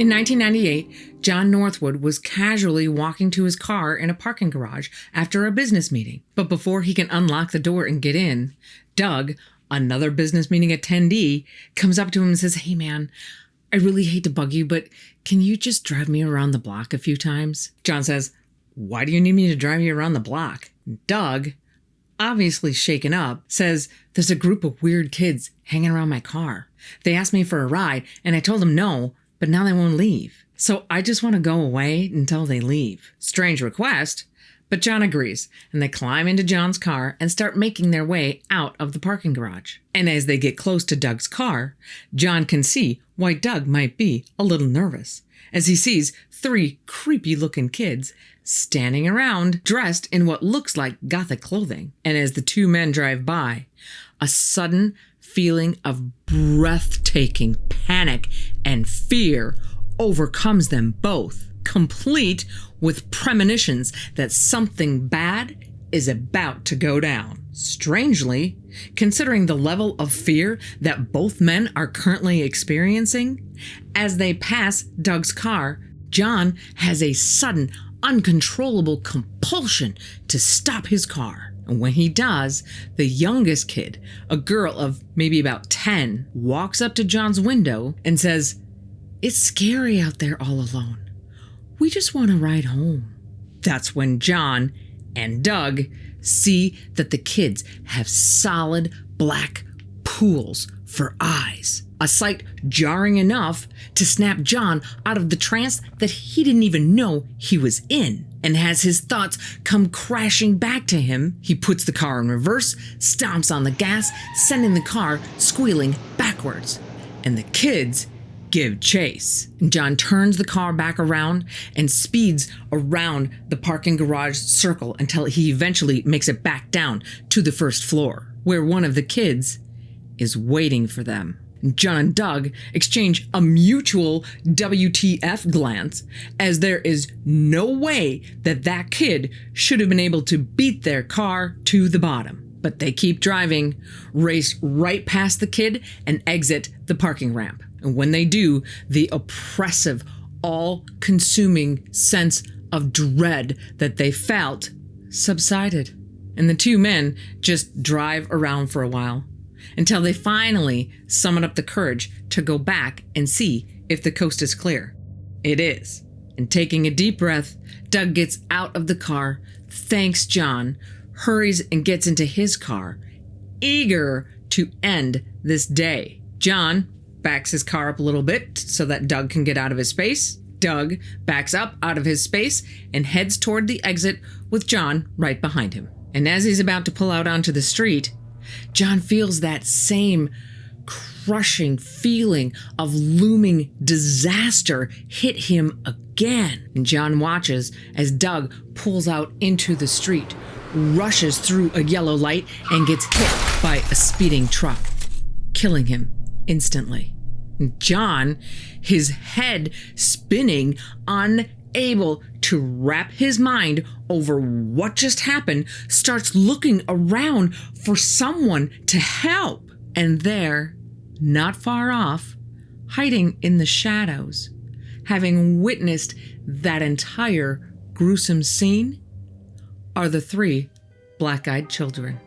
In 1998, John Northwood was casually walking to his car in a parking garage after a business meeting. But before he can unlock the door and get in, Doug, another business meeting attendee, comes up to him and says, "Hey man, I really hate to bug you, but can you just drive me around the block a few times?" John says, "Why do you need me to drive you around the block?" Doug, obviously shaken up, says, "There's a group of weird kids hanging around my car. They asked me for a ride, and I told them no, but now they won't leave. So I just want to go away until they leave." Strange request, but John agrees, and they climb into John's car and start making their way out of the parking garage. And as they get close to Doug's car, John can see why Doug might be a little nervous, as he sees 3 creepy-looking kids standing around dressed in what looks like gothic clothing. And as the 2 men drive by, a sudden feeling of breathtaking panic and fear overcomes them both, complete with premonitions that something bad is about to go down. Strangely, considering the level of fear that both men are currently experiencing, as they pass Doug's car, John has a sudden, uncontrollable compulsion to stop his car. And when he does, the youngest kid, a girl of maybe about 10, walks up to John's window and says, "It's scary out there all alone. We just want to ride home." That's when John and Doug see that the kids have solid black pools for eyes, a sight jarring enough to snap John out of the trance that he didn't even know he was in. And as his thoughts come crashing back to him, he puts the car in reverse, stomps on the gas, sending the car squealing backwards. And the kids give chase. John turns the car back around and speeds around the parking garage circle until he eventually makes it back down to the first floor, where one of the kids is waiting for them. John and Doug exchange a mutual WTF glance, as there is no way that kid should have been able to beat their car to the bottom. But they keep driving, race right past the kid, and exit the parking ramp. And when they do, the oppressive, all-consuming sense of dread that they felt subsided. And the 2 men just drive around for a while, until they finally summon up the courage to go back and see if the coast is clear. It is. And taking a deep breath, Doug gets out of the car, thanks John, hurries and gets into his car, eager to end this day. John backs his car up a little bit so that Doug can get out of his space. Doug backs up out of his space and heads toward the exit with John right behind him. And as he's about to pull out onto the street, John feels that same crushing feeling of looming disaster hit him again. And John watches as Doug pulls out into the street, rushes through a yellow light, and gets hit by a speeding truck, killing him instantly. And John, his head spinning, unable to wrap his mind over what just happened, starts looking around for someone to help. And there, not far off, hiding in the shadows, having witnessed that entire gruesome scene, are the 3 black-eyed children.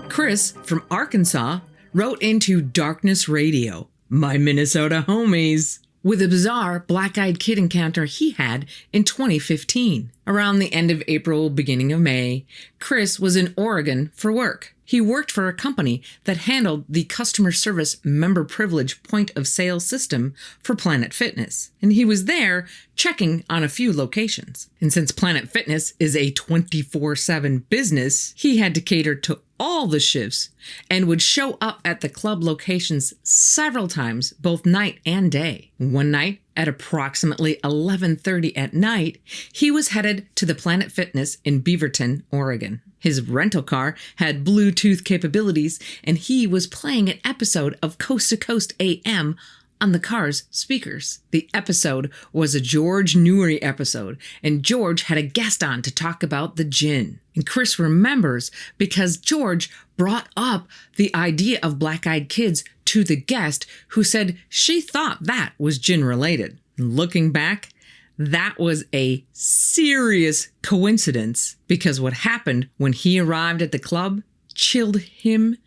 Chris from Arkansas wrote into Darkness Radio, "My Minnesota homies," with a bizarre black-eyed kid encounter he had in 2015. Around the end of April, beginning of May, Chris was in Oregon for work. He worked for a company that handled the customer service member privilege point of sale system for Planet Fitness. And he was there checking on a few locations. And since Planet Fitness is a 24/7 business, he had to cater to all the shifts and would show up at the club locations several times, both night and day. One night, at approximately 11:30 at night, he was headed to the Planet Fitness in Beaverton, Oregon. His rental car had Bluetooth capabilities, and he was playing an episode of Coast to Coast AM on the car's speakers. The episode was a George Newry episode, and George had a guest on to talk about the gin. And Chris remembers because George brought up the idea of black-eyed kids to the guest, who said she thought that was gin related. Looking back, that was a serious coincidence, because what happened when he arrived at the club chilled him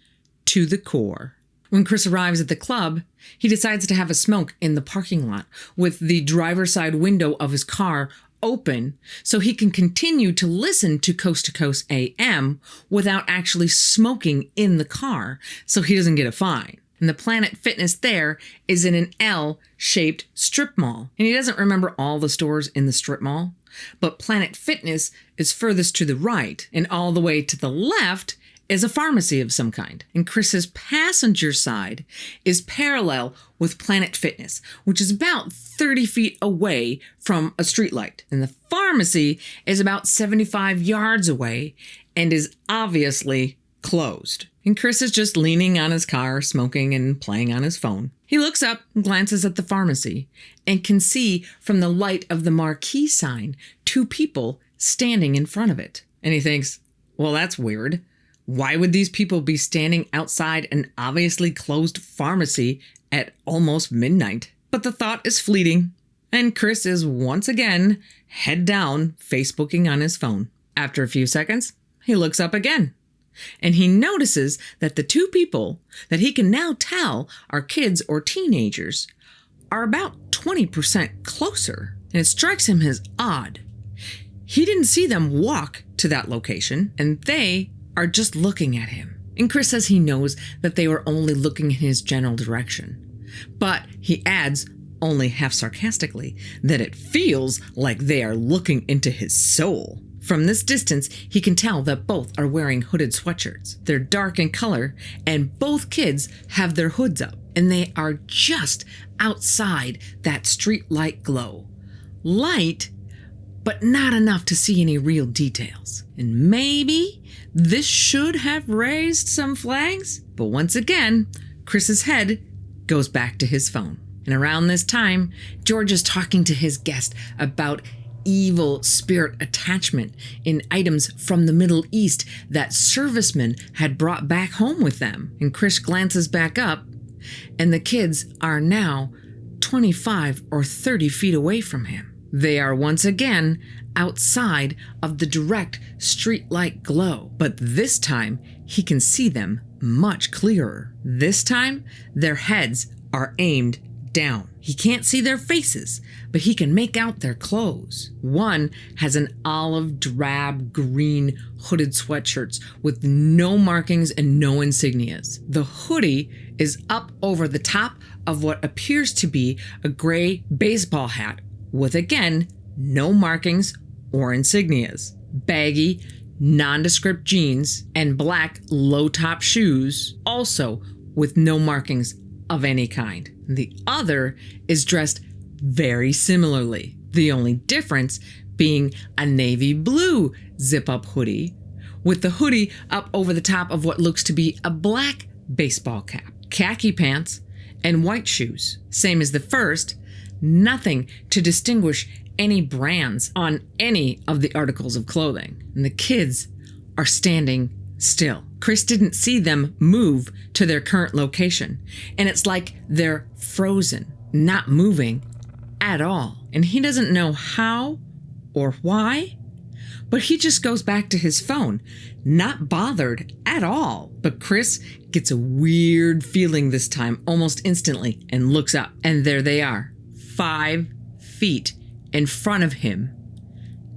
to the core. When Chris arrives at the club, he decides to have a smoke in the parking lot with the driver's side window of his car open so he can continue to listen to Coast AM without actually smoking in the car so he doesn't get a fine. And the Planet Fitness there is in an L-shaped strip mall. And he doesn't remember all the stores in the strip mall, but Planet Fitness is furthest to the right, and all the way to the left is a pharmacy of some kind. And Chris's passenger side is parallel with Planet Fitness, which is about 30 feet away from a streetlight. And the pharmacy is about 75 yards away and is obviously closed. And Chris is just leaning on his car, smoking and playing on his phone. He looks up, glances at the pharmacy, and can see from the light of the marquee sign 2 people standing in front of it. And he thinks, well, that's weird. Why would these people be standing outside an obviously closed pharmacy at almost midnight? But the thought is fleeting, and Chris is once again head down, Facebooking on his phone. After a few seconds, he looks up again, and he notices that the 2 people that he can now tell are kids or teenagers are about 20% closer, and it strikes him as odd. He didn't see them walk to that location, and they are just looking at him. And Chris says he knows that they were only looking in his general direction. But he adds, only half sarcastically, that it feels like they are looking into his soul. From this distance, he can tell that both are wearing hooded sweatshirts. They're dark in color, and both kids have their hoods up. And they are just outside that street light glow. Light, but not enough to see any real details. And maybe this should have raised some flags, but once again, Chris's head goes back to his phone. And around this time, George is talking to his guest about evil spirit attachment in items from the Middle East that servicemen had brought back home with them. And Chris glances back up, and the kids are now 25 or 30 feet away from him. They are once again outside of the direct streetlight glow, but this time he can see them much clearer. This time, their heads are aimed down. He can't see their faces, but he can make out their clothes. One has an olive drab green hooded sweatshirts with no markings and no insignias. The hoodie is up over the top of what appears to be a gray baseball hat with, again, no markings or insignias. Baggy, nondescript jeans and black low-top shoes, also with no markings of any kind. The other is dressed very similarly, the only difference being a navy blue zip-up hoodie with the hoodie up over the top of what looks to be a black baseball cap, khaki pants, and white shoes. Same as the first, nothing to distinguish any brands on any of the articles of clothing. And the kids are standing still. Chris didn't see them move to their current location, and it's like they're frozen, not moving at all. And he doesn't know how or why, but he just goes back to his phone, not bothered at all. But Chris gets a weird feeling this time almost instantly and looks up, and there they are, 5 feet in front of him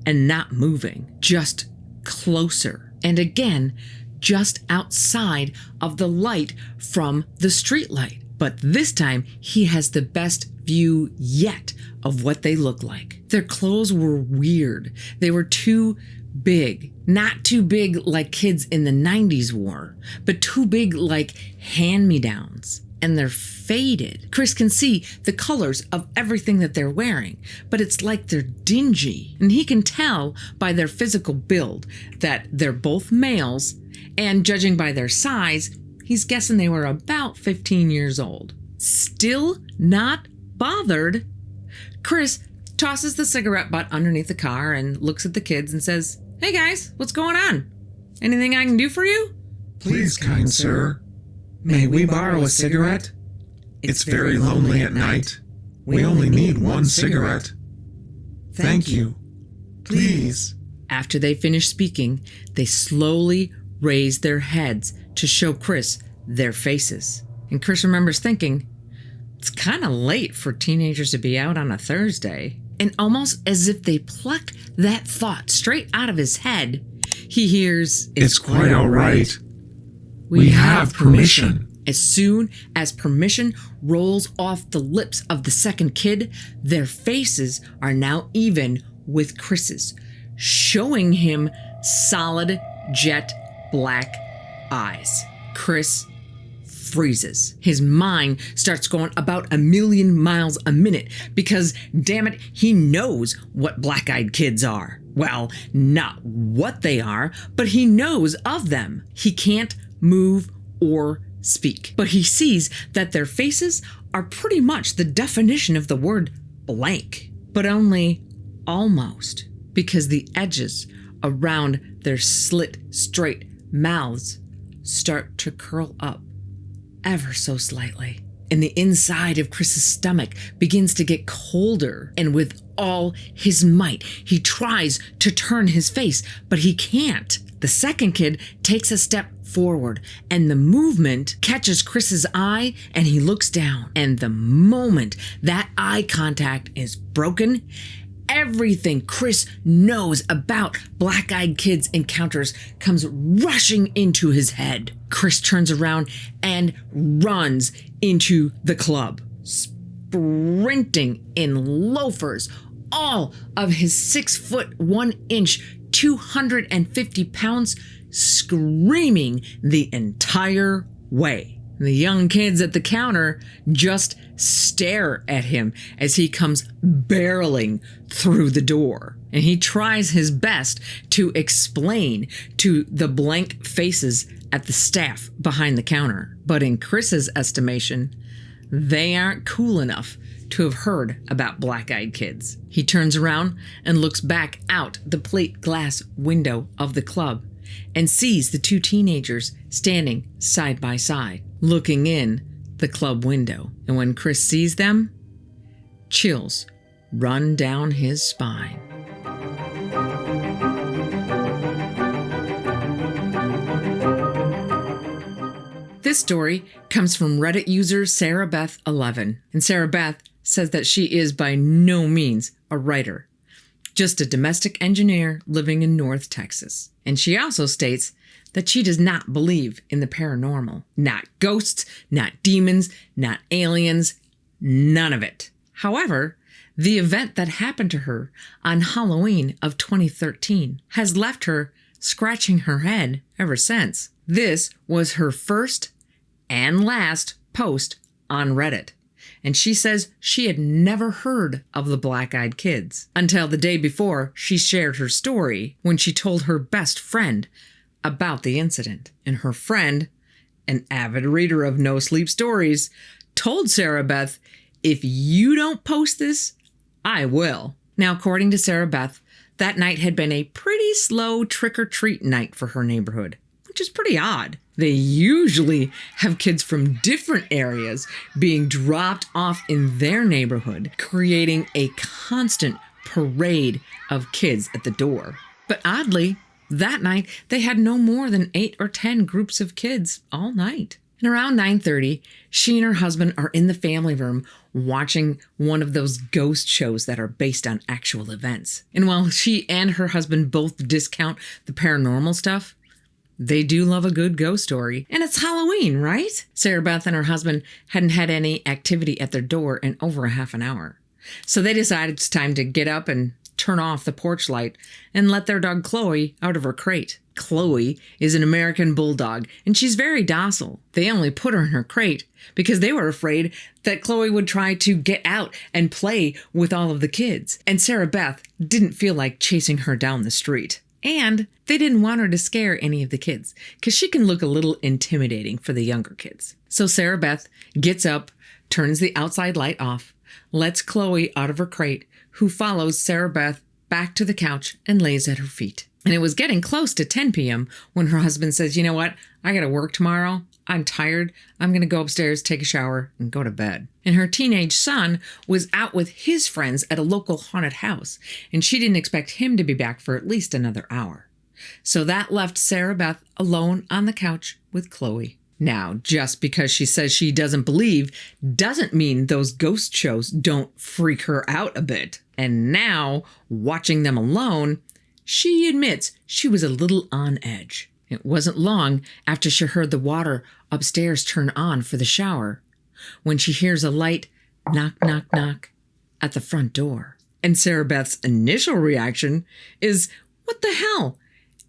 and not moving, just closer. And again, just outside of the light from the streetlight. But this time, he has the best view yet of what they look like. Their clothes were weird. They were too big. Not too big like kids in the 90s wore, but too big like hand-me-downs. And they're faded. Chris can see the colors of everything that they're wearing, but it's like they're dingy. And he can tell by their physical build that they're both males, and judging by their size, he's guessing they were about 15 years old. Still not bothered, Chris tosses the cigarette butt underneath the car and looks at the kids and says, "Hey guys, what's going on? Anything I can do for you?" "Please, kind sir, may we borrow a cigarette? It's very lonely at night. We only need one cigarette. Thank you. Please." After they finish speaking, they slowly raise their heads to show Chris their faces. And Chris remembers thinking, it's kind of late for teenagers to be out on a Thursday. And almost as if they plucked that thought straight out of his head, he hears, "It's quite all right. We have permission." As soon as permission rolls off the lips of the second kid, their faces are now even with Chris's, showing him solid jet black eyes. Chris freezes. His mind starts going about 1,000,000 miles a minute because, damn it, he knows what black-eyed kids are. Well, not what they are, but he knows of them. He can't move or speak, but he sees that their faces are pretty much the definition of the word blank, but only almost, because the edges around their slit straight mouths start to curl up ever so slightly. And the inside of Chris's stomach begins to get colder, and with all his might, he tries to turn his face, but he can't. The second kid takes a step forward, and the movement catches Chris's eye, and he looks down. And the moment that eye contact is broken, everything Chris knows about black-eyed kids encounters comes rushing into his head. Chris turns around and runs into the club, sprinting in loafers, all of his 6'1", 250 pounds, screaming the entire way. The young kids at the counter just stare at him as he comes barreling through the door. And he tries his best to explain to the blank faces at the staff behind the counter. But in Chris's estimation, they aren't cool enough to have heard about black-eyed kids. He turns around and looks back out the plate glass window of the club and sees the two teenagers standing side by side, looking in the club window. And when Chris sees them, chills run down his spine. This story comes from Reddit user Sarah Beth 11, and Sarah Beth says that she is by no means a writer, just a domestic engineer living in North Texas. And she also states that she does not believe in the paranormal. Not ghosts, not demons, not aliens, none of it. However, the event that happened to her on Halloween of 2013 has left her scratching her head ever since. This was her first and last post on Reddit, and she says she had never heard of the black-eyed kids until the day before she shared her story when she told her best friend about the incident. And her friend, an avid reader of No Sleep Stories, told Sarah Beth, "If you don't post this, I will." Now, according to Sarah Beth, that night had been a pretty slow trick-or-treat night for her neighborhood, which is pretty odd. They usually have kids from different areas being dropped off in their neighborhood, creating a constant parade of kids at the door. But oddly, that night they had no more than 8 or 10 groups of kids all night. And around 9:30, she and her husband are in the family room watching one of those ghost shows that are based on actual events. And while she and her husband both discount the paranormal stuff, they do love a good ghost story. And it's Halloween, right? Sarah Beth and her husband hadn't had any activity at their door in over a half an hour. So they decided it's time to get up and turn off the porch light and let their dog Chloe out of her crate. Chloe is an American bulldog, and she's very docile. They only put her in her crate because they were afraid that Chloe would try to get out and play with all of the kids. And Sarah Beth didn't feel like chasing her down the street. And they didn't want her to scare any of the kids because she can look a little intimidating for the younger kids. So Sarah Beth gets up, turns the outside light off, lets Chloe out of her crate, who follows Sarah Beth back to the couch and lays at her feet. And it was getting close to 10 p.m. when her husband says, "You know what? I got to work tomorrow. I'm tired. I'm going to go upstairs, take a shower, and go to bed." And her teenage son was out with his friends at a local haunted house, and she didn't expect him to be back for at least another hour. So that left Sarah Beth alone on the couch with Chloe. Now, just because she says she doesn't believe doesn't mean those ghost shows don't freak her out a bit. And now, watching them alone, she admits she was a little on edge. It wasn't long after she heard the water upstairs turn on for the shower when she hears a light knock, knock, knock at the front door. And Sarah Beth's initial reaction is, "What the hell?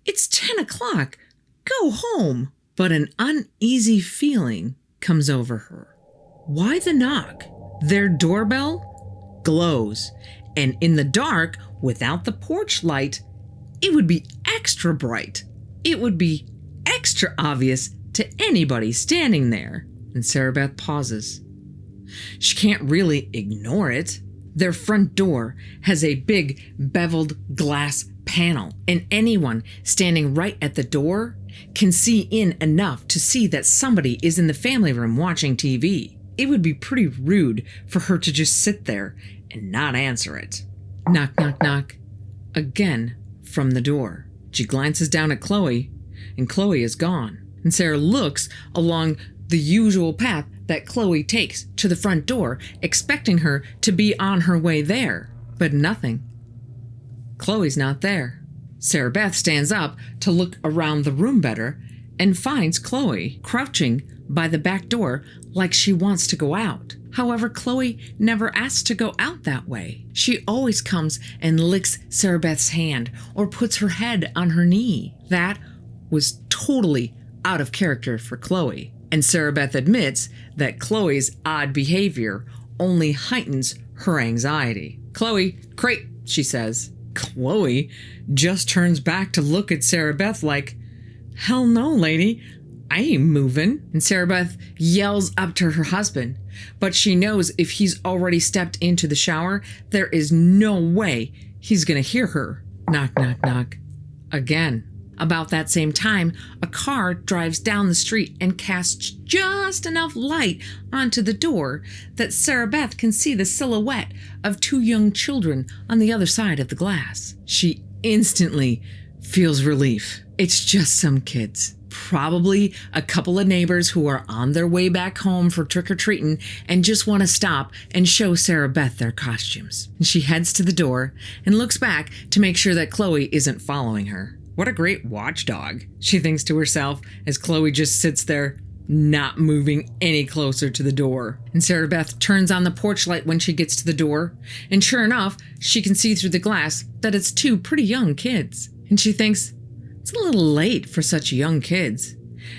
It's 10 o'clock. Go home." But an uneasy feeling comes over her. Why the knock? Their doorbell glows, and in the dark, without the porch light, it would be extra bright. It would be extra obvious to anybody standing there. And Sarah Beth pauses. She can't really ignore it. Their front door has a big beveled glass panel, and anyone standing right at the door can see in enough to see that somebody is in the family room watching TV. It would be pretty rude for her to just sit there and not answer it. Knock, knock, knock. Again from the door. She glances down at Chloe, and Chloe is gone. And Sarah looks along the usual path that Chloe takes to the front door, expecting her to be on her way there. But nothing. Chloe's not there. Sarah Beth stands up to look around the room better and finds Chloe crouching by the back door like she wants to go out. However, Chloe never asks to go out that way. She always comes and licks Sarah Beth's hand or puts her head on her knee. That was totally out of character for Chloe. And Sarah Beth admits that Chloe's odd behavior only heightens her anxiety. "Chloe, crate," she says. Chloe just turns back to look at Sarah Beth like, "Hell no, lady. I ain't moving." And Sarah Beth yells up to her husband, but she knows if he's already stepped into the shower, there is no way he's going to hear her. Knock, knock, knock. Again. About that same time, a car drives down the street and casts just enough light onto the door that Sarah Beth can see the silhouette of two young children on the other side of the glass. She instantly feels relief. It's just some kids. Probably a couple of neighbors who are on their way back home for trick-or-treating and just want to stop and show Sarah Beth their costumes. And she heads to the door and looks back to make sure that Chloe isn't following her. What a great watchdog, she thinks to herself as Chloe just sits there, not moving any closer to the door. And Sarah Beth turns on the porch light when she gets to the door, and sure enough, she can see through the glass that it's two pretty young kids. And she thinks, it's a little late for such young kids,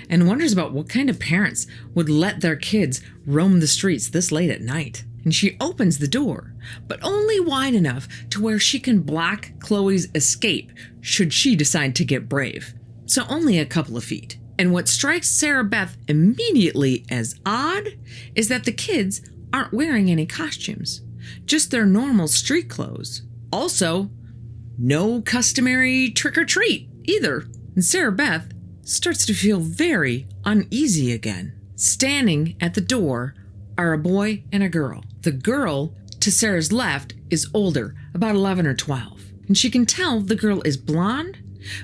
and wonders about what kind of parents would let their kids roam the streets this late at night. And she opens the door, but only wide enough to where she can block Chloe's escape should she decide to get brave. So only a couple of feet. And what strikes Sarah Beth immediately as odd is that the kids aren't wearing any costumes, just their normal street clothes. Also, no customary trick-or-treat either. And Sarah Beth starts to feel very uneasy again. Standing at the door are a boy and a girl. The girl to Sarah's left is older, about 11 or 12. And she can tell the girl is blonde,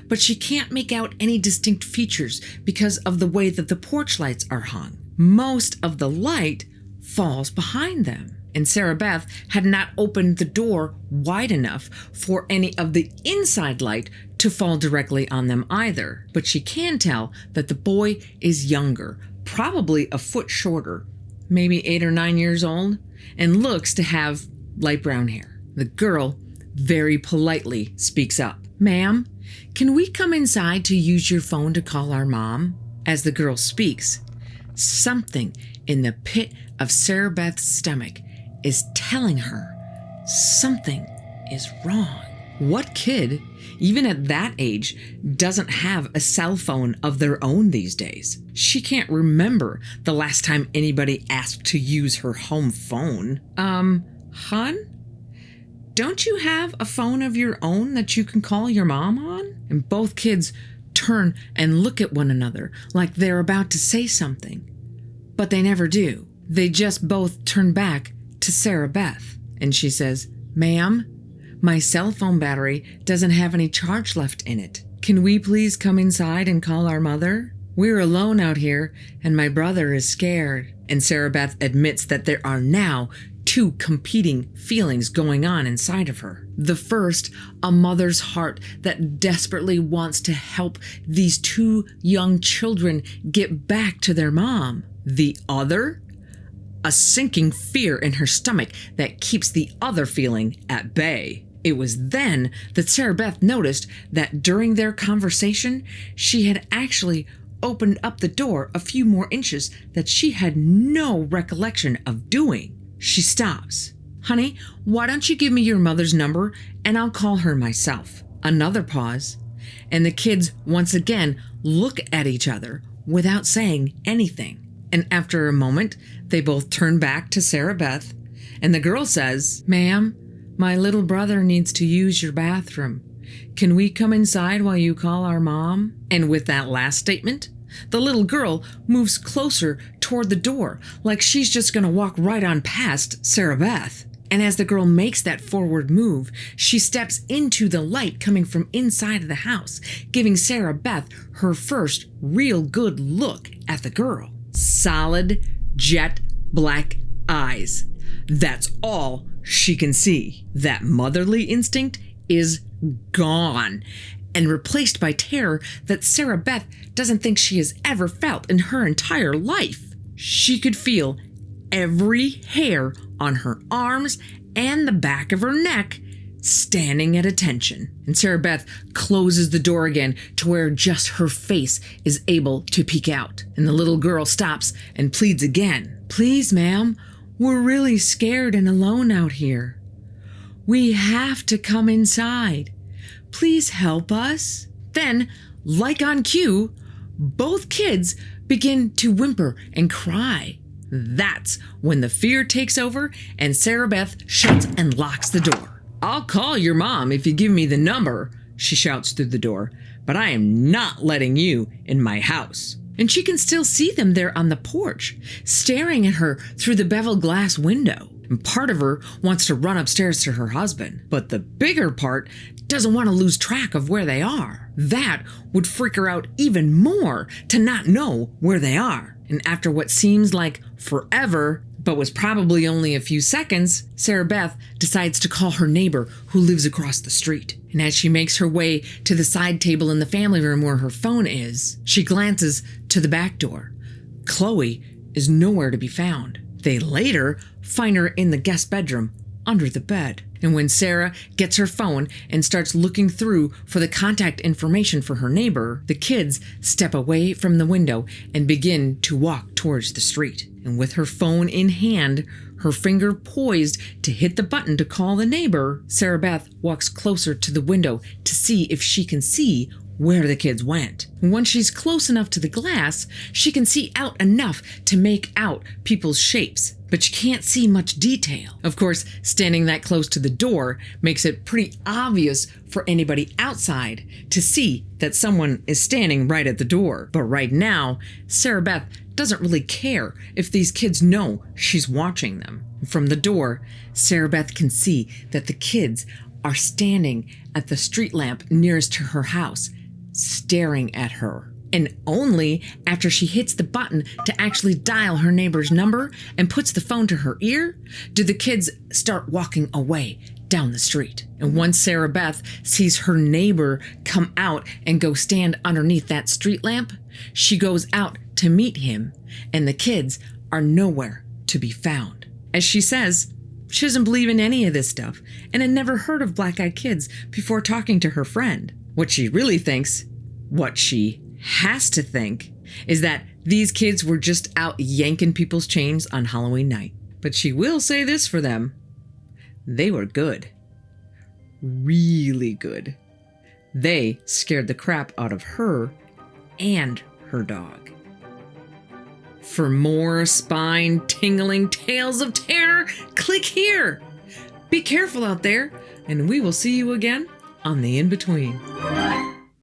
but she can't make out any distinct features because of the way that the porch lights are hung. Most of the light falls behind them. And Sarah Beth had not opened the door wide enough for any of the inside light to fall directly on them either. But she can tell that the boy is younger, probably a foot shorter, maybe 8 or 9 years old, and looks to have light brown hair. The girl very politely speaks up. "Ma'am, can we come inside to use your phone to call our mom?" As the girl speaks, something in the pit of Sarah Beth's stomach is telling her something is wrong. What kid, even at that age, doesn't have a cell phone of their own these days? She can't remember the last time anybody asked to use her home phone. Hun? Don't you have a phone of your own that you can call your mom on? And both kids turn and look at one another like they're about to say something. But they never do. They just both turn back to Sarah Beth. And she says, "Ma'am, my cell phone battery doesn't have any charge left in it. Can we please come inside and call our mother? We're alone out here and my brother is scared." And Sarah Beth admits that there are now two competing feelings going on inside of her. The first, a mother's heart that desperately wants to help these two young children get back to their mom. The other, a sinking fear in her stomach that keeps the other feeling at bay. It was then that Sarah Beth noticed that during their conversation, she had actually opened up the door a few more inches that she had no recollection of doing. She stops. "Honey, why don't you give me your mother's number and I'll call her myself." Another pause, and the kids once again look at each other without saying anything. And after a moment, they both turn back to Sarah Beth, and the girl says, "Ma'am, my little brother needs to use your bathroom. Can we come inside while you call our mom?" And with that last statement, the little girl moves closer toward the door, like she's just going to walk right on past Sarah Beth. And as the girl makes that forward move, she steps into the light coming from inside of the house, giving Sarah Beth her first real good look at the girl. Solid, jet black eyes. That's all she can see. That motherly instinct is gone and replaced by terror that Sarah Beth doesn't think she has ever felt in her entire life. She could feel every hair on her arms and the back of her neck standing at attention. And Sarah Beth closes the door again to where just her face is able to peek out. And the little girl stops and pleads again. "Please, ma'am, we're really scared and alone out here. We have to come inside. Please help us." Then, like on cue, both kids begin to whimper and cry. That's when the fear takes over and Sarah Beth shuts and locks the door. "I'll call your mom if you give me the number," she shouts through the door, "but I am not letting you in my house." And she can still see them there on the porch, staring at her through the beveled glass window. And part of her wants to run upstairs to her husband, but the bigger part doesn't want to lose track of where they are. That would freak her out even more to not know where they are. And after what seems like forever, but was probably only a few seconds, Sarah Beth decides to call her neighbor who lives across the street. And as she makes her way to the side table in the family room where her phone is, she glances to the back door. Chloe is nowhere to be found. They later find her in the guest bedroom under the bed. And when Sarah gets her phone and starts looking through for the contact information for her neighbor, the kids step away from the window and begin to walk towards the street. And with her phone in hand, her finger poised to hit the button to call the neighbor, Sarah Beth walks closer to the window to see if she can see where the kids went. And once she's close enough to the glass, she can see out enough to make out people's shapes, but she can't see much detail. Of course, standing that close to the door makes it pretty obvious for anybody outside to see that someone is standing right at the door. But right now, Sarah Beth doesn't really care if these kids know she's watching them. From the door, Sarah Beth can see that the kids are standing at the street lamp nearest to her house, staring at her. And only after she hits the button to actually dial her neighbor's number and puts the phone to her ear, do the kids start walking away down the street. And once Sarah Beth sees her neighbor come out and go stand underneath that street lamp, she goes out to meet him, and the kids are nowhere to be found. As she says, she doesn't believe in any of this stuff and had never heard of black-eyed kids before talking to her friend. What she really thinks, what she has to think, is that these kids were just out yanking people's chains on Halloween night. But she will say this for them: they were good. really good. They scared the crap out of her and her dog. For more spine-tingling tales of terror, click here. Be careful out there, and we will see you again on the In-Between.